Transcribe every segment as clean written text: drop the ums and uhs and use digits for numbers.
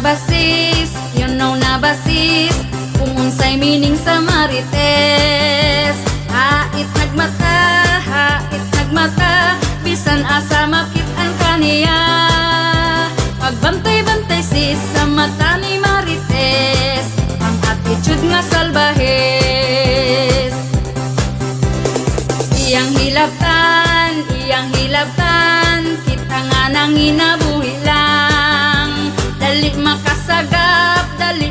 basis, you know na basis, kung unsay meaning sa marites. Hait nagmata, bisan asa makit-an kaniya. Pagbantay-bantay sis sa mata ni marites, ang attitude nga salbahes. Iyang hilabtan, kita nga nang inabuhi lang. Dali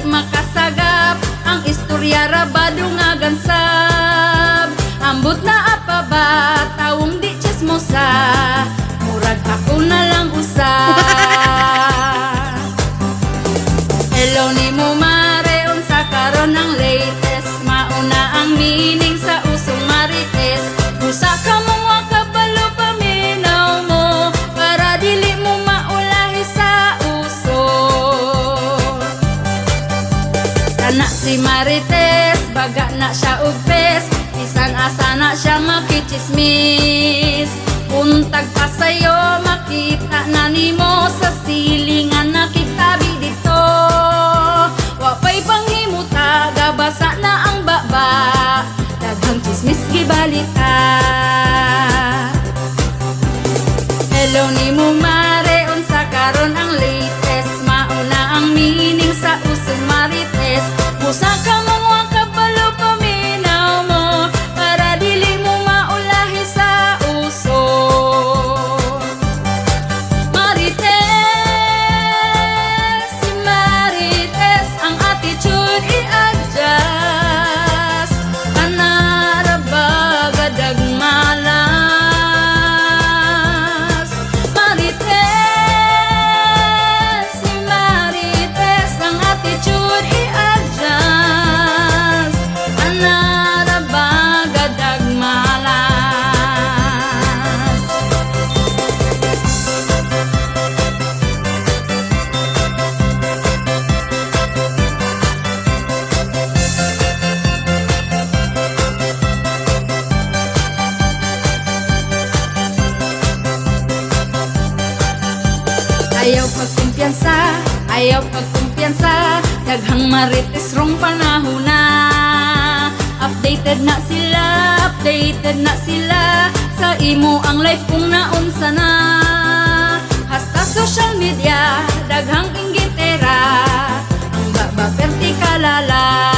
makasagap, ang istorya rabado nga gansab. Ambot na apa ba, tawong di chismosa, murag ako na lang usa. Hello ni mo mare, unsa karon ang latest, mauna ang meaning sa usong marites. Usa ka mong wakabalo paminaw mo, para dili mo maulahi sa uso. Kana si marites, baga na siya ugpes, bisan asa na siya makichismis. Untag pa sa'yo, makita na nimo sa silingan na kitabi dito. Wapay panghimuta, gabasa na ang baba, daghang chismis gibalita. Hello ni mo mare, unsa karon ang latest, mauna ang meaning sa usong marites. Usa ka mong wakabalo paminaw mo, para dili mo maulahi sa uso. Marites, si marites, ang attitude i-adjust. Kanara gadag malas. Marites, si marites, ang attitude i-adjust. Kanara gadag malas. Ayaw pagkumpiyansa, daghang marites rong panahon na. Updated na sila, sa imo ang life kung naunsa na. Hasta social media, daghang inggitera, ang baba perti kalala.